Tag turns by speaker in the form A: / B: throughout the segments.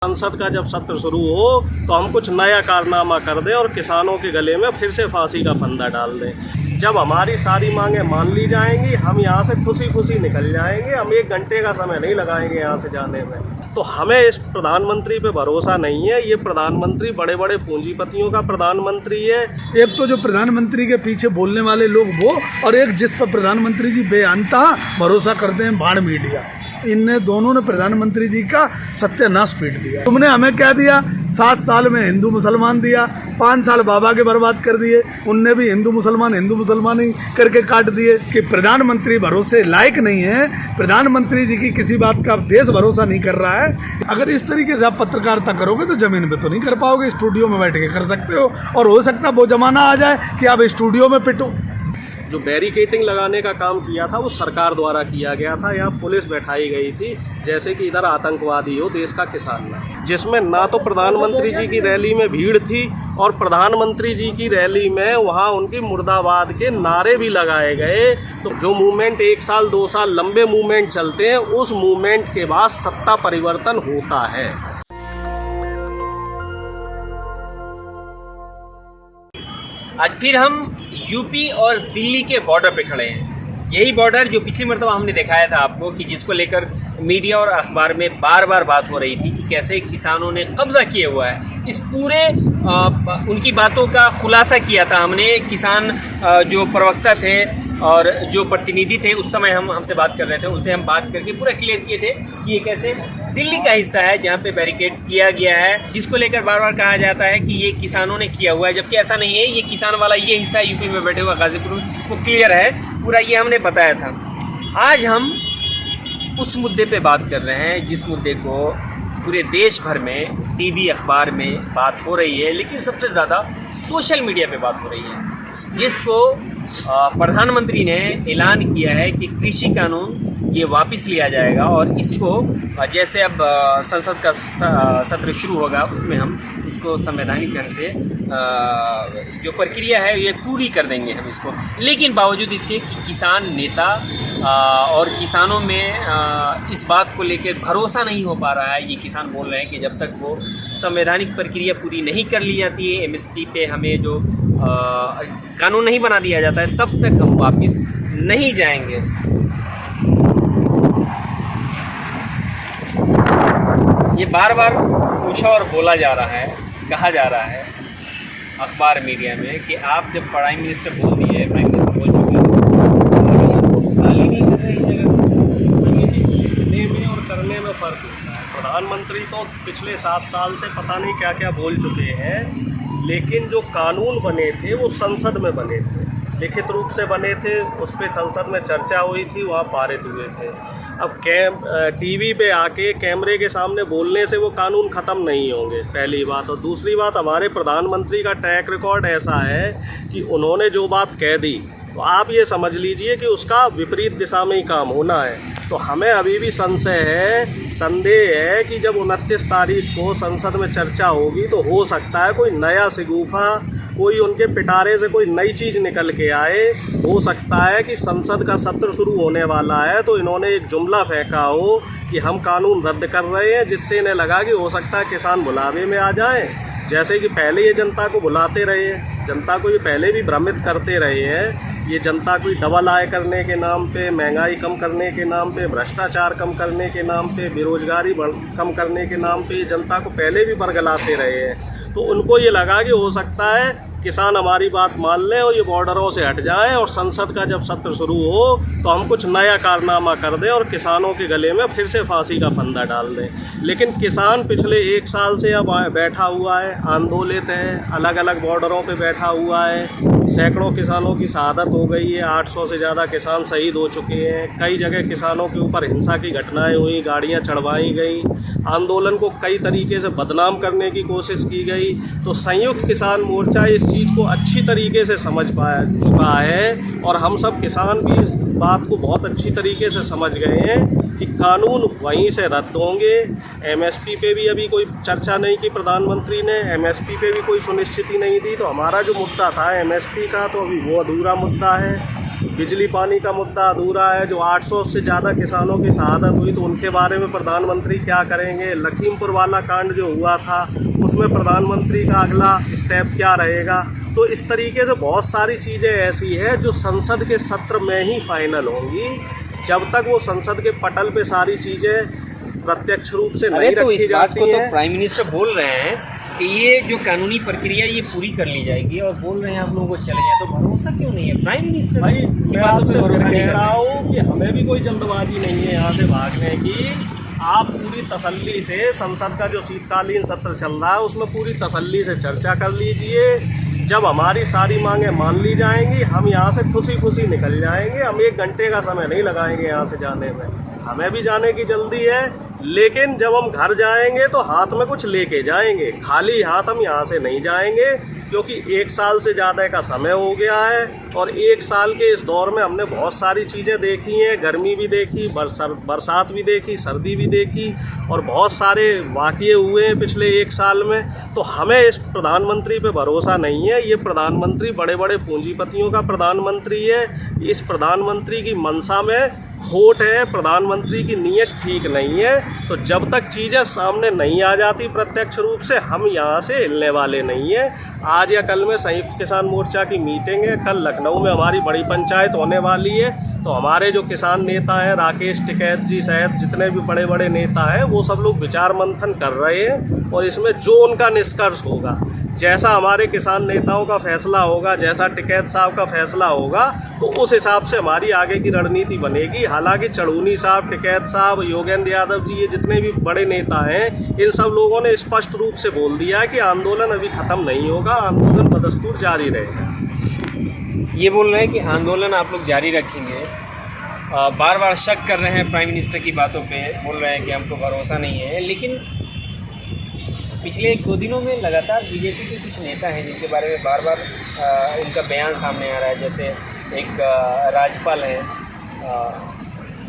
A: संसद का जब सत्र शुरू हो तो हम कुछ नया कारनामा कर दें और किसानों के गले में फिर से फांसी का फंदा डाल दें। जब हमारी सारी मांगें मान ली जाएंगी हम यहाँ से खुशी खुशी निकल जाएंगे। हम 1 घंटे का समय नहीं लगाएंगे यहाँ से जाने में। तो हमें इस प्रधानमंत्री पे भरोसा नहीं है। ये प्रधानमंत्री बड़े बड़े पूंजीपतियों का प्रधानमंत्री है।
B: एक तो जो प्रधानमंत्री के पीछे बोलने वाले लोग वो, और एक जिस पर प्रधानमंत्री जी बेअंतहा भरोसा करते हैं, भाड़ मीडिया। इनने दोनों ने प्रधानमंत्री जी का सत्यानाश पीट दिया। तुमने हमें क्या दिया? 7 साल में हिंदू मुसलमान दिया, 5 साल बाबा के बर्बाद कर दिए। उनने भी हिंदू मुसलमान ही करके काट दिए। कि प्रधानमंत्री भरोसे लायक नहीं है। प्रधानमंत्री जी की किसी बात का देश भरोसा नहीं कर रहा है। अगर इस तरीके से आप पत्रकारिता करोगे तो जमीन पे तो नहीं कर पाओगे, स्टूडियो में बैठ के कर सकते हो। और हो सकता है वो जमाना आ जाए कि आप स्टूडियो में पिटो।
A: जो बैरिकेटिंग लगाने का काम किया था वो सरकार द्वारा किया गया था। यहाँ पुलिस बैठाई गई थी जैसे कि इधर आतंकवादी हो, देश का किसान ना। जिसमें ना तो प्रधानमंत्री जी की रैली में भीड़ थी और प्रधानमंत्री जी की रैली में वहाँ उनकी मुर्दाबाद के नारे भी लगाए गए। तो जो मूवमेंट 1 साल 2 साल लंबे मूवमेंट चलते हैं, उस मूवमेंट के बाद सत्ता परिवर्तन होता है।
C: आज फिर हम यूपी और दिल्ली के बॉर्डर पे खड़े हैं। यही बॉर्डर जो पिछली मरतबा हमने दिखाया था आपको, कि जिसको लेकर मीडिया और अखबार में बार बार बात हो रही थी कि कैसे किसानों ने कब्जा किया हुआ है। इस पूरे उनकी बातों का खुलासा किया था हमने। किसान जो प्रवक्ता थे और जो प्रतिनिधि थे उस समय हमसे बात कर रहे थे, उनसे हम बात करके पूरा क्लियर किए थे कि ये कैसे दिल्ली का हिस्सा है जहाँ पे बैरिकेड किया गया है, जिसको लेकर बार बार कहा जाता है कि ये किसानों ने किया हुआ है, जबकि ऐसा नहीं है। ये किसान वाला ये हिस्सा यूपी में बैठे हुआ गाजीपुर में वो क्लियर है पूरा, ये हमने बताया था। आज हम उस मुद्दे पे बात कर रहे हैं जिस मुद्दे को पूरे देश भर में टीवी अखबार में बात हो रही है, लेकिन सबसे ज़्यादा सोशल मीडिया पे बात हो रही है, जिसको प्रधानमंत्री ने ऐलान किया है कि कृषि कानून ये वापस लिया जाएगा और इसको जैसे अब संसद का सत्र शुरू होगा उसमें हम इसको संवैधानिक ढंग से जो प्रक्रिया है ये पूरी कर देंगे हम इसको। लेकिन बावजूद इसके कि किसान नेता और किसानों में इस बात को लेकर भरोसा नहीं हो पा रहा है। ये किसान बोल रहे हैं कि जब तक वो संवैधानिक प्रक्रिया पूरी नहीं कर ली जाती है, MSP पे हमें जो कानून नहीं बना दिया जाता है, तब तक हम वापस नहीं जाएंगे। ये बार बार पूछा और बोला जा रहा है, कहा जा रहा है अखबार मीडिया में कि आप जब प्राइम मिनिस्टर बोल दिए, प्राइम मिनिस्टर बोल चुके हो, खाली नहीं कर रहे इस जगह।
A: कहने में और करने में फ़र्क होता है। प्रधानमंत्री तो पिछले 7 साल से पता नहीं क्या क्या बोल चुके हैं, लेकिन जो कानून बने थे वो संसद में बने थे, लिखित रूप से बने थे। उस पर संसद में चर्चा हुई थी, वहाँ पारित हुए थे। अब टीवी पे आके कैमरे के सामने बोलने से वो कानून ख़त्म नहीं होंगे, पहली बात। और दूसरी बात, हमारे प्रधानमंत्री का ट्रैक रिकॉर्ड ऐसा है कि उन्होंने जो बात कह दी तो आप ये समझ लीजिए कि उसका विपरीत दिशा में ही काम होना है। तो हमें अभी भी संदेह है कि जब 29 तारीख को संसद में चर्चा होगी तो हो सकता है कोई नया शिगूफा, कोई उनके पिटारे से कोई नई चीज़ निकल के आए। हो सकता है कि संसद का सत्र शुरू होने वाला है तो इन्होंने एक जुमला फेंका हो कि हम कानून रद्द कर रहे हैं, जिससे इन्हें लगा कि हो सकता है किसान बुलावे में आ जाएं। जैसे कि पहले ये जनता को बुलाते रहे हैं, जनता को ये पहले भी भ्रमित करते रहे हैं। ये जनता को डबल आय करने के नाम पे, महंगाई कम करने के नाम पे, भ्रष्टाचार कम करने के नाम पे, बेरोजगारी कम करने के नाम पे जनता को पहले भी बरगलाते रहे हैं। तो उनको ये लगा कि हो सकता है किसान हमारी बात मान लें और ये बॉर्डरों से हट जाएं और संसद का जब सत्र शुरू हो तो हम कुछ नया कारनामा कर दें और किसानों के गले में फिर से फांसी का फंदा डाल दें। लेकिन किसान पिछले 1 साल से अब बैठा हुआ है, आंदोलित है, अलग अलग बॉर्डरों पे बैठा हुआ है। सैकड़ों किसानों की शहादत हो गई है, 800 से ज़्यादा किसान शहीद हो चुके हैं। कई जगह किसानों के ऊपर हिंसा की घटनाएं हुई, गाड़ियां चढ़वाई गई, आंदोलन को कई तरीके से बदनाम करने की कोशिश की गई। तो संयुक्त किसान मोर्चा इस चीज़ को अच्छी तरीके से समझ चुका है और हम सब किसान भी इस बात को बहुत अच्छी तरीके से समझ गए हैं कि कानून वहीं से रद्द होंगे। MSP पे भी अभी कोई चर्चा नहीं की प्रधानमंत्री ने, MSP पे भी कोई सुनिश्चिति नहीं दी। तो हमारा जो मुद्दा था MSP का, तो अभी वो अधूरा मुद्दा है। बिजली पानी का मुद्दा अधूरा है। जो 800 से ज़्यादा किसानों की शहादत हुई तो उनके बारे में प्रधानमंत्री क्या करेंगे। लखीमपुर वाला कांड जो हुआ था उसमें प्रधानमंत्री का अगला स्टेप क्या रहेगा। तो इस तरीके से बहुत सारी चीज़ें ऐसी है जो संसद के सत्र में ही फाइनल होंगी। जब तक वो संसद के पटल पे सारी चीज़ें प्रत्यक्ष रूप से नहीं
C: तो
A: रखी
C: इस बात
A: जाती
C: को तो
A: हैं।
C: प्राइम मिनिस्टर बोल रहे हैं कि ये जो कानूनी प्रक्रिया ये पूरी कर ली जाएगी, और बोल रहे हैं आप लोगों को चले जाए, तो भरोसा क्यों नहीं है प्राइम मिनिस्टर
A: भाई
C: की
A: मैं
C: बातों
A: आपसे
C: पे भरोसा नहीं
A: कह
C: कर
A: रहा
C: रहे?
A: हूँ कि हमें भी कोई जल्दबाजी नहीं है यहाँ से भागने की। आप पूरी तसल्ली से संसद का जो शीतकालीन सत्र चल रहा है उसमें पूरी तसल्ली से चर्चा कर लीजिए। जब हमारी सारी मांगें मान ली जाएंगी हम यहाँ से खुशी खुशी निकल जाएंगे। हम 1 घंटे का समय नहीं लगाएंगे यहाँ से जाने में। हमें भी जाने की जल्दी है, लेकिन जब हम घर जाएंगे तो हाथ में कुछ लेके जाएंगे। खाली हाथ हम यहाँ से नहीं जाएंगे, क्योंकि 1 साल से ज़्यादा का समय हो गया है और 1 साल के इस दौर में हमने बहुत सारी चीज़ें देखी हैं। गर्मी भी देखी, बरसात भी देखी, सर्दी भी देखी और बहुत सारे वाक़ये हुए हैं पिछले 1 साल में। तो हमें इस प्रधानमंत्री पे भरोसा नहीं है। ये प्रधानमंत्री बड़े बड़े पूंजीपतियों का प्रधानमंत्री है। इस प्रधानमंत्री की मंशा में खोट है, प्रधानमंत्री की नीयत ठीक नहीं है। तो जब तक चीज़ें सामने नहीं आ जाती प्रत्यक्ष रूप से हम यहाँ से हिलने वाले नहीं हैं। आज या कल में संयुक्त किसान मोर्चा की मीटिंग है, कल लखनऊ में हमारी बड़ी पंचायत होने वाली है। तो हमारे जो किसान नेता हैं, राकेश टिकैत जी सहित जितने भी बड़े बड़े नेता हैं, वो सब लोग विचार मंथन कर रहे हैं और इसमें जो उनका निष्कर्ष होगा, जैसा हमारे किसान नेताओं का फैसला होगा, जैसा टिकैत साहब का फैसला होगा, तो उस हिसाब से हमारी आगे की रणनीति बनेगी। हालांकि चढ़ूनी साहब, टिकैत साहब, योगेंद्र यादव जी, ये जितने भी बड़े नेता हैं, इन सब लोगों ने स्पष्ट रूप से बोल दिया है कि आंदोलन अभी ख़त्म नहीं होगा, आंदोलन बदस्तूर जारी रहेगा।
C: ये बोल रहे हैं कि आंदोलन आप लोग जारी रखेंगे। बार बार शक कर रहे हैं प्राइम मिनिस्टर की बातों पे, बोल रहे हैं कि हमको भरोसा नहीं है। लेकिन पिछले 1-2 दिनों में लगातार बीजेपी के कुछ नेता हैं जिनके बारे में बार बार उनका बयान सामने आ रहा है। जैसे एक राज्यपाल हैं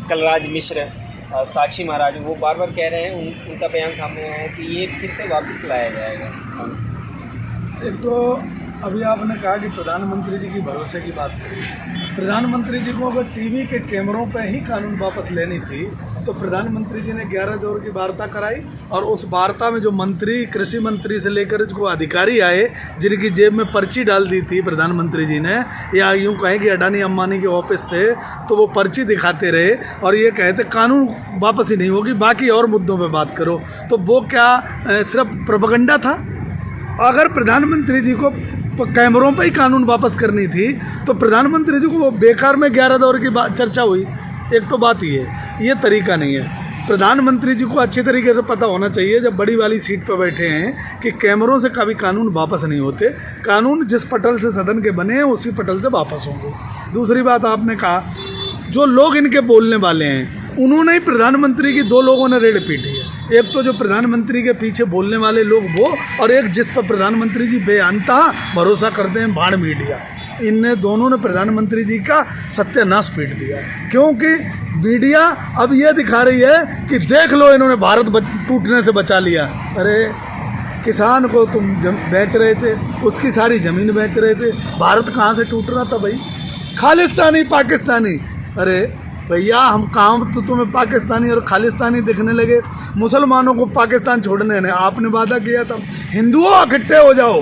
C: कलराज मिश्र, साक्षी महाराज, वो बार बार कह रहे हैं, उनका बयान सामने आया है कि ये फिर से वापस लाया जाएगा।
B: एक तो अभी आपने कहा कि प्रधानमंत्री जी की भरोसे की बात करी। प्रधानमंत्री जी को अगर टीवी के कैमरों पे ही कानून वापस लेनी थी तो प्रधानमंत्री जी ने 11 दौर की वार्ता कराई और उस वार्ता में जो मंत्री, कृषि मंत्री से लेकर जो अधिकारी आए जिनकी जेब में पर्ची डाल दी थी प्रधानमंत्री जी ने, या यूँ कहें कि अडानी अंबानी के ऑफिस से, तो वो पर्ची दिखाते रहे और ये कहते कानून वापस ही नहीं होगी, बाकी और मुद्दों पर बात करो। तो वो क्या सिर्फ प्रोपेगेंडा था? अगर प्रधानमंत्री जी को कैमरों पे ही कानून वापस करनी थी तो प्रधानमंत्री जी को वो बेकार में 11 दौर की चर्चा हुई। एक तो बात ये तरीका नहीं है। प्रधानमंत्री जी को अच्छी तरीके से पता होना चाहिए जब बड़ी वाली सीट पर बैठे हैं कि कैमरों से कभी कानून वापस नहीं होते। कानून जिस पटल से सदन के बने हैं उसी पटल से वापस होंगे। दूसरी बात आपने कहा, जो लोग इनके बोलने वाले हैं उन्होंने ही प्रधानमंत्री की 2 लोगों ने रेड पीटी है। एक तो जो प्रधानमंत्री के पीछे बोलने वाले लोग वो, और एक जिस पर प्रधानमंत्री जी बेअंता भरोसा करते हैं, बाण मीडिया। इनने दोनों ने प्रधानमंत्री जी का सत्यानाश पीट दिया, क्योंकि मीडिया अब ये दिखा रही है कि देख लो इन्होंने भारत टूटने से बचा लिया। अरे किसान को तुम बेच रहे थे, उसकी सारी ज़मीन बेच रहे थे, भारत कहाँ से टूट रहा था भाई? खालिस्तानी, पाकिस्तानी। अरे भैया हम काम तो तुम्हें पाकिस्तानी और खालिस्तानी दिखने लगे। मुसलमानों को पाकिस्तान छोड़ने ने आपने वादा किया था, हिंदुओं इकट्ठे हो जाओ,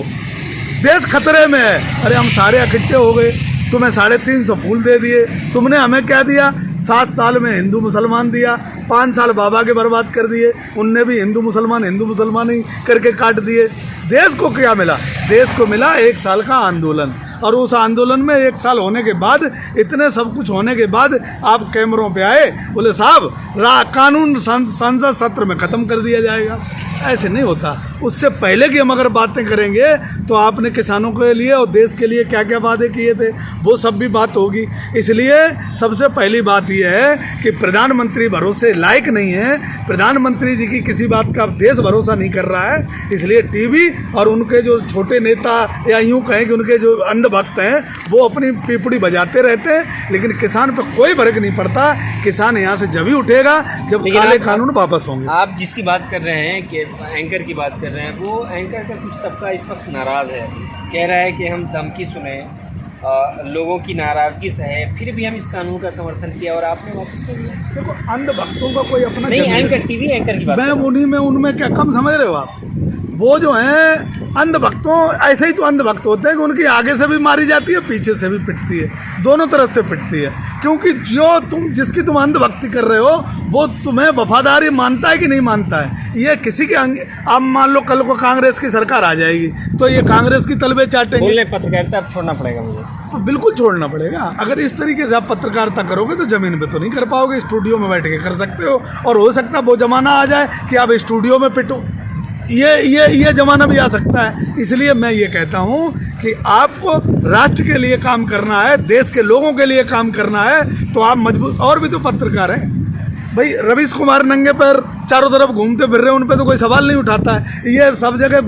B: देश खतरे में है। अरे हम सारे इकट्ठे हो गए, तुम्हें 350 फूल दे दिए। तुमने हमें क्या दिया? 7 साल में हिंदू मुसलमान दिया, 5 साल बाबा के बर्बाद कर दिए। उनने भी हिंदू मुसलमान ही करके काट दिए। देश को क्या मिला? देश को मिला 1 साल का आंदोलन, और उस आंदोलन में 1 साल होने के बाद, इतने सब कुछ होने के बाद आप कैमरों पे आए, बोले साहब कानून संसद सत्र में ख़त्म कर दिया जाएगा। ऐसे नहीं होता। उससे पहले की हम अगर बातें करेंगे तो आपने किसानों के लिए और देश के लिए क्या क्या वादे किए थे वो सब भी बात होगी। इसलिए सबसे पहली बात यह है कि प्रधानमंत्री भरोसे लायक नहीं है। प्रधानमंत्री जी की किसी बात का देश भरोसा नहीं कर रहा है। इसलिए टीवी और उनके जो छोटे नेता, या यूँ कहें कि उनके जो अंधभक्त हैं, वो अपनी पीपड़ी बजाते रहते हैं, लेकिन किसान पर कोई फर्क नहीं पड़ता। किसान यहाँ से जब ही उठेगा जब काले कानून वापस होंगे।
C: आप जिसकी बात कर रहे हैं कि एंकर की बात कर रहे हैं, वो एंकर का कुछ तबका इस वक्त नाराज़ है, कह रहा है कि हम धमकी सुने, लोगों की नाराजगी सहे, फिर भी हम इस कानून का समर्थन किया और आपने वापस ले लिया।
B: देखो अंधभक्तों का कोई अपना
C: नहीं,
B: जमीन है।
C: एंकर, टीवी एंकर की बात
B: मैं
C: कर रहा हूं।
B: उन्हीं में उनमें क्या कम समझ रहे हो आप? वो जो हैं अंधभक्तों, ऐसे ही तो अंधभक्त होते हैं कि उनकी आगे से भी मारी जाती है, पीछे से भी पिटती है, दोनों तरफ से पिटती है। क्योंकि जिसकी तुम अंधभक्ति कर रहे हो वो तुम्हें वफादारी मानता है कि नहीं मानता है, ये किसी के अब मान लो कल को कांग्रेस की सरकार आ जाएगी तो ये कांग्रेस की तलबे चाटेंगे।
C: बोलने पत्रकारिता अब छोड़ना पड़ेगा मुझे।
B: तो बिल्कुल छोड़ना पड़ेगा। अगर इस तरीके से आप पत्रकारिता करोगे तो ज़मीन पे तो नहीं कर पाओगे, स्टूडियो में बैठ के कर सकते हो, और हो सकता है वो ज़माना आ जाए कि आप स्टूडियो में पिटो, ये ज़माना भी आ सकता है। इसलिए मैं ये कहता हूँ कि आपको राष्ट्र के लिए काम करना है, देश के लोगों के लिए काम करना है, तो आप मजबूत, और भी तो पत्रकार हैं भाई। रवीश कुमार नंगे पैर चारों तरफ घूमते फिर रहे, उन पे तो कोई सवाल नहीं उठाता है। ये सब जगह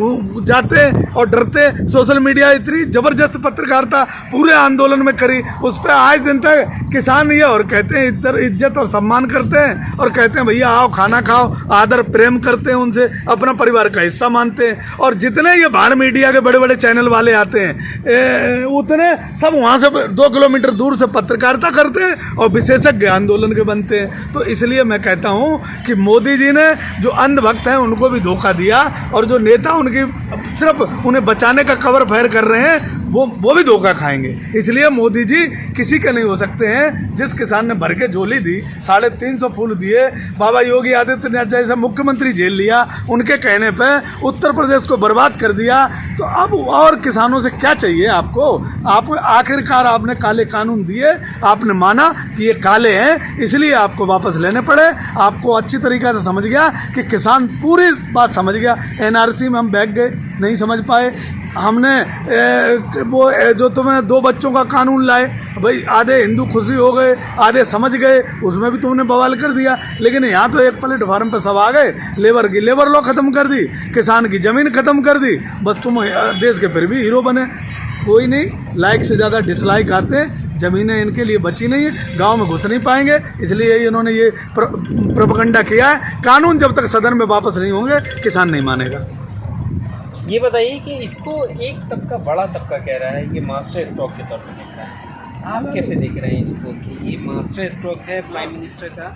B: जाते और डरते। सोशल मीडिया इतनी ज़बरदस्त पत्रकारिता पूरे आंदोलन में करी, उस पर आज दिन तक किसान ये और कहते हैं, इधर इज्जत और सम्मान करते हैं और कहते हैं भैया आओ खाना खाओ, आदर प्रेम करते हैं उनसे, अपना परिवार का हिस्सा मानते हैं। और जितने ये भाड़ मीडिया के बड़े बड़े चैनल वाले आते हैं उतने सब वहाँ से 2 किलोमीटर दूर से पत्रकारिता करते हैं और विशेषज्ञ आंदोलन के बनते हैं। तो इसलिए मैं कहता हूँ कि मोदी जी ने जो अंधभक्त हैं उनको भी धोखा दिया, और जो नेता उनकी सिर्फ उन्हें बचाने का कवर फायर कर रहे हैं वो भी धोखा खाएंगे। इसलिए मोदी जी किसी के नहीं हो सकते हैं। जिस किसान ने भर के झोली दी, 350 फूल दिए, बाबा योगी आदित्यनाथ जैसे मुख्यमंत्री जेल लिया, उनके कहने पे उत्तर प्रदेश को बर्बाद कर दिया, तो अब और किसानों से क्या चाहिए आपको? आप आखिरकार आपने काले कानून दिए, आपने माना कि ये काले हैं, इसलिए आपको वापस लेने पड़े। आपको अच्छी तरीके से समझ गया कि किसान पूरी बात समझ गया। NRC में हम बैठ गए, नहीं समझ पाए। हमने वो जो तुमने 2 बच्चों का कानून लाए, भाई आधे हिंदू खुशी हो गए, आधे समझ गए, उसमें भी तुमने बवाल कर दिया। लेकिन यहाँ तो एक प्लेटफार्म पे सब आ गए, लेबर की लेबर लॉ ख़त्म कर दी, किसान की ज़मीन ख़त्म कर दी, बस तुम देश के फिर भी हीरो बने। कोई नहीं, लाइक से ज़्यादा डिसलाइक आते हैं। ज़मीनें इनके लिए बची नहीं है, गांव में घुस नहीं पाएंगे, इसलिए इन्होंने ये प्रोपेगेंडा किया है। कानून जब तक सदन में वापस नहीं होंगे किसान नहीं मानेगा।
C: ये बताइए कि इसको एक तबका, बड़ा तबका कह रहा है ये मास्टर स्ट्रोक के तौर पर देख रहा है, आप कैसे देख रहे हैं इसको कि ये मास्टर स्ट्रोक है प्राइम मिनिस्टर का,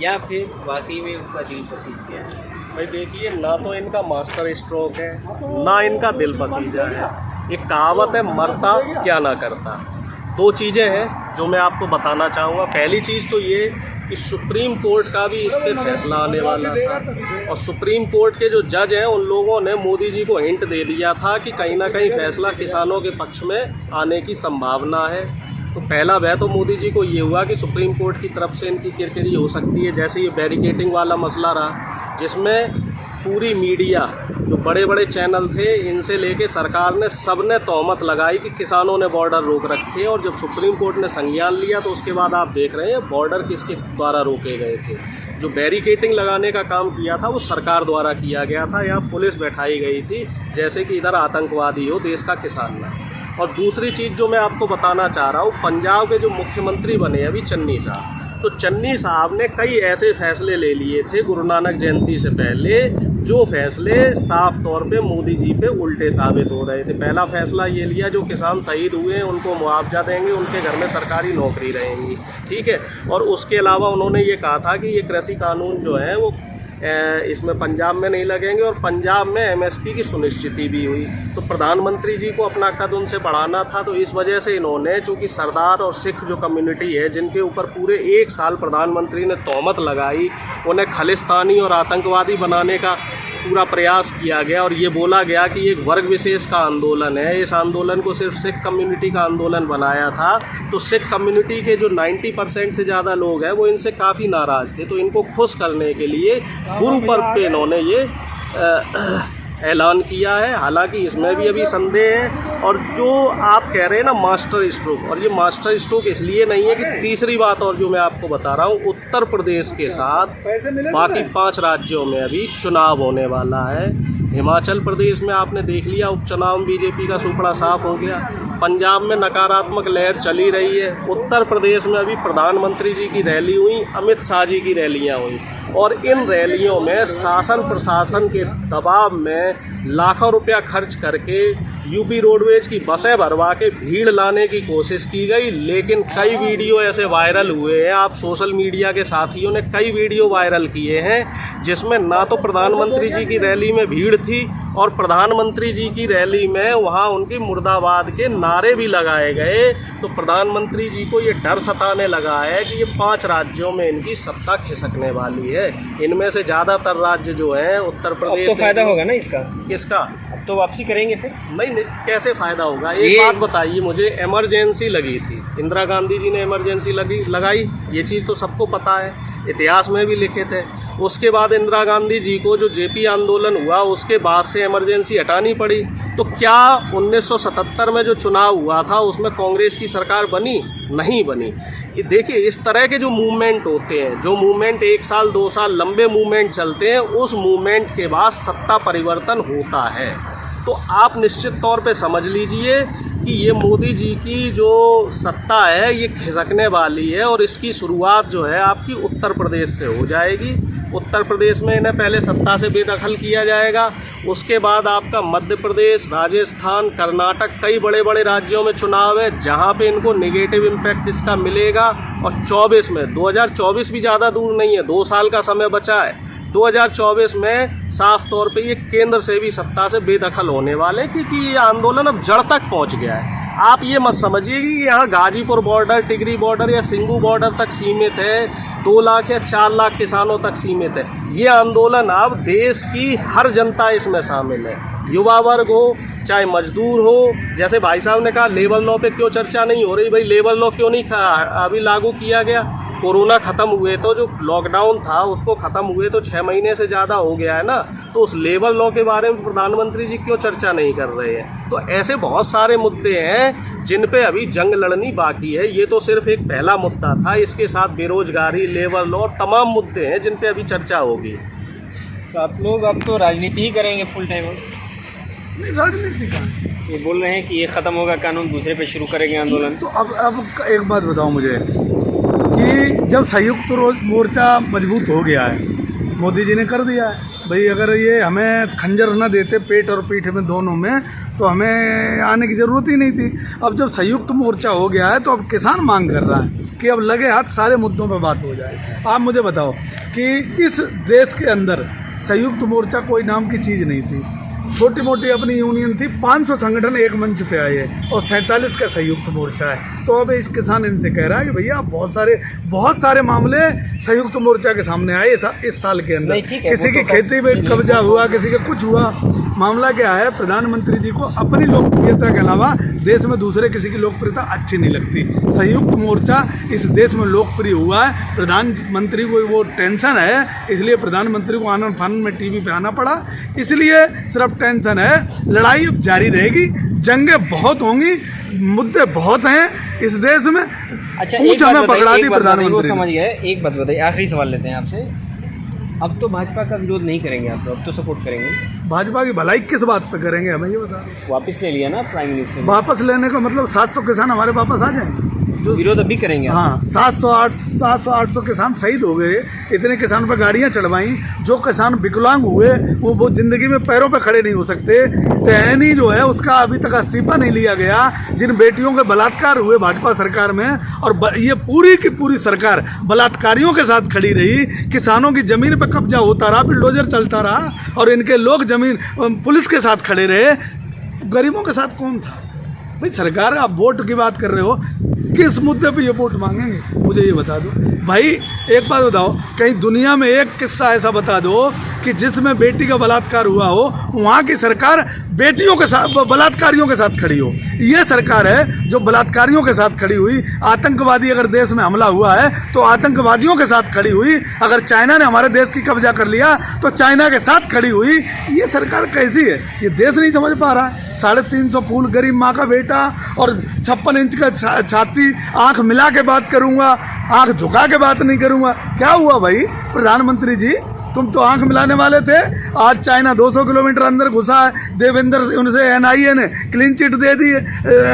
C: या फिर वाकई में उनका दिल पसीज गया है?
A: भाई देखिए, ना तो इनका मास्टर स्ट्रोक है, ना इनका दिल पसीजा है। एक कहावत है, मरता क्या ना करता। 2 चीज़ें हैं जो मैं आपको बताना चाहूँगा। पहली चीज़ तो ये कि सुप्रीम कोर्ट का भी इस पर फैसला आने वाला था, और सुप्रीम कोर्ट के जो जज हैं उन लोगों ने मोदी जी को हिंट दे दिया था कि कहीं ना कहीं फैसला किसानों के पक्ष में आने की संभावना है। तो पहला भय तो मोदी जी को ये हुआ कि सुप्रीम कोर्ट की तरफ से इनकी किरकिरी हो सकती है, जैसे ये बैरिकेडिंग वाला मसला रहा, जिसमें पूरी मीडिया, जो बड़े बड़े चैनल थे, इनसे लेके सरकार ने सब ने तोहमत लगाई कि किसानों ने बॉर्डर रोक रखे। और जब सुप्रीम कोर्ट ने संज्ञान लिया तो उसके बाद आप देख रहे हैं बॉर्डर किसके द्वारा रोके गए थे। जो बैरिकेडिंग लगाने का काम किया था वो सरकार द्वारा किया गया था, या पुलिस बैठाई गई थी, जैसे कि इधर आतंकवादी हो, देश का किसान ना। और दूसरी चीज़ जो मैं आपको बताना चाह रहा हूँ, पंजाब के जो मुख्यमंत्री बने अभी चन्नी साहब, तो चन्नी साहब ने कई ऐसे फैसले ले लिए थे गुरु नानक जयंती से पहले, जो फैसले साफ तौर पे मोदी जी पे उल्टे साबित हो रहे थे। पहला फैसला ये लिया, जो किसान शहीद हुए हैं उनको मुआवजा देंगे, उनके घर में सरकारी नौकरी रहेंगी, ठीक है। और उसके अलावा उन्होंने ये कहा था कि ये कृषि कानून जो है वो इसमें पंजाब में नहीं लगेंगे, और पंजाब में MSP की सुनिश्चिति भी हुई। तो प्रधानमंत्री जी को अपना कद उनसे बढ़ाना था, तो इस वजह से इन्होंने, चूँकि सरदार और सिख जो कम्युनिटी है जिनके ऊपर पूरे 1 साल प्रधानमंत्री ने तोहमत लगाई, उन्हें खालिस्तानी और आतंकवादी बनाने का पूरा प्रयास किया गया, और ये बोला गया कि ये एक वर्ग विशेष का आंदोलन है, इस आंदोलन को सिर्फ सिख कम्युनिटी का आंदोलन बनाया था। तो सिख कम्युनिटी के जो 90% से ज़्यादा लोग हैं वो इनसे काफ़ी नाराज़ थे। तो इनको खुश करने के लिए गुरु पर्व पे इन्होंने ये ऐलान किया है। हालांकि इसमें भी अभी संदेह है। और जो आप कह रहे हैं ना मास्टर स्ट्रोक, और ये मास्टर स्ट्रोक इसलिए नहीं है कि तीसरी बात और जो मैं आपको बता रहा हूँ, उत्तर प्रदेश के साथ बाकी 5 राज्यों में अभी चुनाव होने वाला है। हिमाचल प्रदेश में आपने देख लिया उपचुनाव में बीजेपी का सुपड़ा साफ हो गया, पंजाब में नकारात्मक लहर चली रही है, उत्तर प्रदेश में अभी प्रधानमंत्री जी की रैली हुई, अमित शाह जी की रैलियाँ हुई। और इन रैलियों में शासन प्रशासन के दबाव में लाखों रुपया खर्च करके यूपी रोडवेज की बसें भरवा के भीड़ लाने की कोशिश की गई, लेकिन कई वीडियो ऐसे वायरल हुए हैं। आप सोशल मीडिया के साथियों ने कई वीडियो वायरल किए हैं जिसमें ना तो प्रधानमंत्री जी की रैली में भीड़ थी और प्रधानमंत्री जी की रैली में वहाँ उनकी मुर्दाबाद के नारे भी लगाए गए। तो प्रधानमंत्री जी को ये डर सताने लगा है कि ये 5 राज्यों में इनकी सत्ता खिसकने वाली है। इनमें से ज़्यादातर राज्य जो हैं उत्तर प्रदेश।
C: तो फायदा होगा ना इसका?
A: किसका?
C: अब तो वापसी करेंगे फिर?
A: नहीं, कैसे फ़ायदा होगा? एक बात बताइए मुझे, इमरजेंसी लगी थी, इंदिरा गांधी जी ने इमरजेंसी लगाई, ये चीज़ तो सबको पता है, इतिहास में भी लिखे थे। उसके बाद इंदिरा गांधी जी को जो जेपी आंदोलन हुआ उसके बाद से इमरजेंसी हटानी पड़ी। तो क्या 1977 में जो चुनाव हुआ था उसमें कांग्रेस की सरकार बनी? नहीं बनी। ये देखिए, इस तरह के जो मूवमेंट होते हैं, जो मूवमेंट 1 साल 2 साल लंबे मूवमेंट चलते हैं, उस मूवमेंट के बाद सत्ता परिवर्तन होता है। तो आप निश्चित तौर पे समझ लीजिए कि ये मोदी जी की जो सत्ता है ये खिसकने वाली है और इसकी शुरुआत जो है आपकी उत्तर प्रदेश से हो जाएगी। उत्तर प्रदेश में इन्हें पहले सत्ता से बेदखल किया जाएगा, उसके बाद आपका मध्य प्रदेश, राजस्थान, कर्नाटक, कई बड़े बड़े राज्यों में चुनाव है जहाँ पे इनको नेगेटिव इम्पैक्ट इसका मिलेगा। और 24 में, 2024 भी ज़्यादा दूर नहीं है, 2 साल का समय बचा है। 2024 में साफ तौर पे ये केंद्र से भी सत्ता से बेदखल होने वाले, क्योंकि ये आंदोलन अब जड़ तक पहुंच गया है। आप ये मत समझिए कि यहाँ गाजीपुर बॉर्डर, टिगरी बॉर्डर या सिंगू बॉर्डर तक सीमित है, 2 लाख या 4 लाख किसानों तक सीमित है। ये आंदोलन अब देश की हर जनता इसमें शामिल है, युवा वर्ग हो चाहे मजदूर हो। जैसे भाई साहब ने कहा लेबर लॉ पे क्यों चर्चा नहीं हो रही, भाई लेबर लॉ क्यों नहीं अभी लागू किया गया? कोरोना ख़त्म हुए तो जो लॉकडाउन था उसको ख़त्म हुए तो 6 महीने से ज़्यादा हो गया है ना, तो उस लेबर लॉ के बारे में प्रधानमंत्री जी क्यों चर्चा नहीं कर रहे हैं? तो ऐसे बहुत सारे मुद्दे हैं जिन पे अभी जंग लड़नी बाकी है। ये तो सिर्फ एक पहला मुद्दा था, इसके साथ बेरोजगारी, लेबर लॉ और तमाम मुद्दे हैं जिन पे अभी चर्चा होगी।
C: तो आप लोग अब तो राजनीति ही करेंगे फुल टाइम?
B: नहीं, राजनीति कहाँ है?
C: ये बोल रहे हैं कि ये ख़त्म होगा कानून, दूसरे पे शुरू करेंगे आंदोलन।
B: तो अब एक बात बताओ मुझे कि जब संयुक्त मोर्चा मजबूत हो गया है, मोदी जी ने कर दिया है, भाई अगर ये हमें खंजर न देते पेट और पीठ में दोनों में तो हमें आने की ज़रूरत ही नहीं थी। अब जब संयुक्त मोर्चा हो गया है तो अब किसान मांग कर रहा है कि अब लगे हाथ सारे मुद्दों पर बात हो जाए। आप मुझे बताओ कि इस देश के अंदर संयुक्त मोर्चा कोई नाम की चीज़ नहीं थी, छोटी मोटी अपनी यूनियन थी, 500 संगठन एक मंच पे आए और 47 का संयुक्त मोर्चा है। तो अब इस किसान इनसे कह रहा है कि भैया बहुत सारे मामले संयुक्त मोर्चा के सामने आए इस साल के अंदर। किसी की खेती में कब्जा हुआ, किसी का कुछ हुआ। मामला क्या है, प्रधानमंत्री जी को अपनी लोकप्रियता के अलावा देश में दूसरे किसी की लोकप्रियता अच्छी नहीं लगती। संयुक्त मोर्चा इस देश में लोकप्रिय हुआ है, प्रधानमंत्री को वो टेंशन है, इसलिए प्रधानमंत्री को आनंद फानंद में टीवी पे आना पड़ा, इसलिए सिर्फ टेंशन है। लड़ाई अब जारी रहेगी, जंगें बहुत होंगी, मुद्दे बहुत हैं इस देश में।
C: अच्छा,
B: पूछ हमें पकड़ा दी प्रधानमंत्री।
C: वो समझ गए। एक बात बताइए, आखिरी सवाल लेते हैं आपसे। अब तो भाजपा का विरोध नहीं करेंगे आप लोग, अब तो सपोर्ट करेंगे। भाजपा
B: की भलाई किस बात पे करेंगे, हमें ये बता दो।
C: वापस ले लिया ना प्राइम मिनिस्टर ने।
B: वापस लेने का मतलब 700 किसान हमारे वापस आ जाएंगे।
C: जो विरोध अभी करेंगे।
B: हाँ, 700-800 किसान शहीद हो गए, इतने किसान पर गाड़ियाँ चढ़वाई। जो किसान विकलांग हुए वो ज़िंदगी में पैरों पे खड़े नहीं हो सकते। टहनी जो है उसका अभी तक इस्तीफा नहीं लिया गया। जिन बेटियों के बलात्कार हुए भाजपा सरकार में, और ये पूरी की पूरी सरकार बलात्कारियों के साथ खड़ी रही, किसानों की ज़मीन पर कब्जा होता रहा, बिल्डोजर चलता रहा और इनके लोग ज़मीन पुलिस के साथ खड़े रहे। गरीबों के साथ कौन था भाई? सरकार, आप वोट की बात कर रहे हो, किस मुद्दे पे ये वोट मांगेंगे मुझे ये बता दो भाई। एक बात बताओ, कहीं दुनिया में एक किस्सा ऐसा बता दो कि जिसमें बेटी का बलात्कार हुआ हो, वहाँ की सरकार बेटियों के साथ, बलात्कारियों के साथ खड़ी हो। ये सरकार है जो बलात्कारियों के साथ खड़ी हुई। आतंकवादी अगर देश में हमला हुआ है तो आतंकवादियों के साथ खड़ी हुई। अगर चाइना ने हमारे देश की कब्जा कर लिया तो चाइना के साथ खड़ी हुई। ये सरकार कैसी है, ये देश नहीं समझ पा रहा है। 350 फूल, गरीब माँ का बेटा और 56 इंच का छाती, आंख मिला के बात करूंगा, आंख झुका के बात नहीं करूंगा। क्या हुआ भाई प्रधानमंत्री जी? तुम तो आंख मिलाने वाले थे। आज चाइना 200 किलोमीटर अंदर घुसा है, देवेंद्र उनसे एनआईए ने क्लीन चिट दे दी।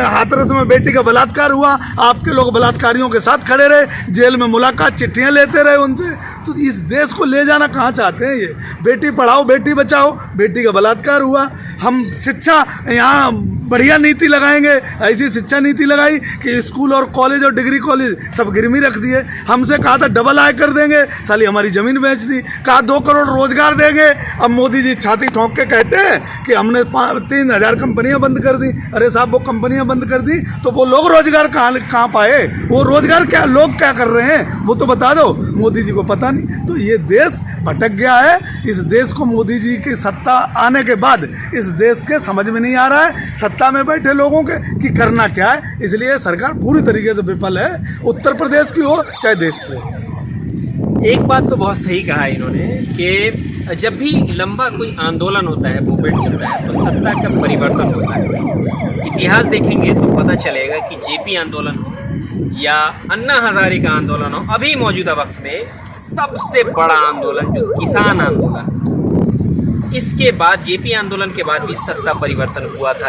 B: हाथरस में बेटी का बलात्कार हुआ, आपके लोग बलात्कारियों के साथ खड़े रहे, जेल में मुलाकात, चिट्ठियां लेते रहे उनसे। तो इस देश को ले जाना कहाँ चाहते हैं ये? बेटी पढ़ाओ बेटी बचाओ, बेटी का बलात्कार हुआ। हम शिक्षा यहाँ बढ़िया नीति लगाएंगे, ऐसी शिक्षा नीति लगाई कि स्कूल और कॉलेज और डिग्री कॉलेज सब गिरवी रख दिए। हमसे कहा था डबल आय कर देंगे, साली हमारी ज़मीन बेच दी। कहा 2 करोड़ रोजगार देंगे, अब मोदी जी छाती ठोंक के कहते हैं कि हमने 3000 कंपनियां बंद कर दी। अरे साहब, वो कंपनियां बंद कर दी तो वो लोग रोजगार कहाँ पाए? वो रोजगार क्या लोग क्या कर रहे हैं वो तो बता दो। मोदी जी को पता नहीं। तो ये देश भटक गया है। इस देश को मोदी जी की सत्ता आने के बाद इस देश के समझ में नहीं आ रहा है सत्ता में बैठे लोगों के कि करना क्या है। इसलिए सरकार पूरी तरीके से विफल है, उत्तर प्रदेश की हो चाहे देश की हो।
C: एक बात तो बहुत सही कहा इन्होंने कि जब भी लंबा कोई आंदोलन होता है, मूवमेंट चलता है, तो सत्ता का परिवर्तन होता है। इतिहास देखेंगे तो पता चलेगा कि जेपी आंदोलन हो या अन्ना हजारे का आंदोलन हो, अभी मौजूदा वक्त में सबसे बड़ा आंदोलन जो किसान आंदोलन, इसके बाद जेपी आंदोलन के बाद भी सत्ता परिवर्तन हुआ था।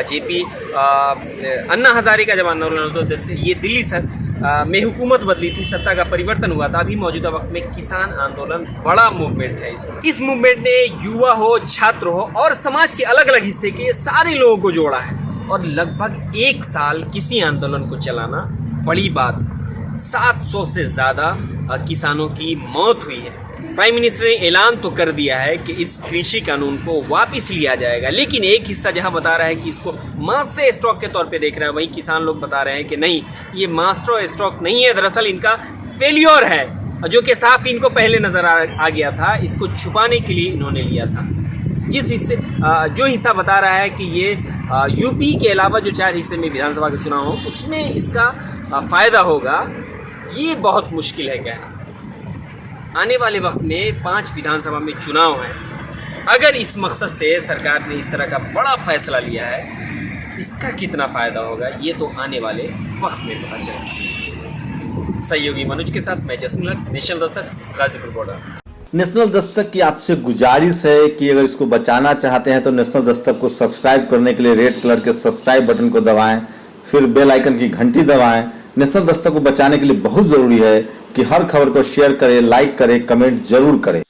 C: अन्ना हजारे का जब आंदोलन होता था, ये दिल्ली में हुकूमत बदली थी, सत्ता का परिवर्तन हुआ था। अभी मौजूदा वक्त में किसान आंदोलन बड़ा मूवमेंट है। इस मूवमेंट ने युवा हो, छात्र हो और समाज के अलग अलग हिस्से के सारे लोगों को जोड़ा है। और लगभग 1 साल किसी आंदोलन को चलाना बड़ी बात। 700 से ज़्यादा किसानों की मौत हुई है। प्राइम मिनिस्टर ने ऐलान तो कर दिया है कि इस कृषि कानून को वापस लिया जाएगा, लेकिन एक हिस्सा जहां बता रहा है कि इसको मास्टर स्ट्रोक के तौर पे देख रहा है, वहीं किसान लोग बता रहे हैं कि नहीं, ये मास्टर स्ट्रोक नहीं है, दरअसल इनका फेल्योर है, जो कि साफ इनको पहले नजर आ गया था। इसको छुपाने के लिए इन्होंने लिया था। जो हिस्सा बता रहा है कि ये यूपी के अलावा जो 4 हिस्से में विधानसभा के चुनाव हो उसमें इसका फ़ायदा होगा, ये बहुत मुश्किल है कहना। आने वाले वक्त में 5 विधानसभा में चुनाव है। अगर इस मकसद से सरकार ने इस तरह का बड़ा फैसला लिया है, इसका कितना फ़ायदा होगा ये तो आने वाले वक्त में पता चलेगा। सहयोगी मनोज के साथ मैं जसमुल, national Dastak, Ghazipur border.
D: National Dastak की आपसे गुजारिश है कि अगर इसको बचाना चाहते हैं तो नेशनल दस्तक को सब्सक्राइब करने के लिए रेड कलर के सब्सक्राइब बटन को दबाएं, फिर बेल आइकन की घंटी दबाएं। नेशनल दस्तक को बचाने के लिए बहुत जरूरी है कि हर खबर को शेयर करें, लाइक करें, कमेंट जरूर करें।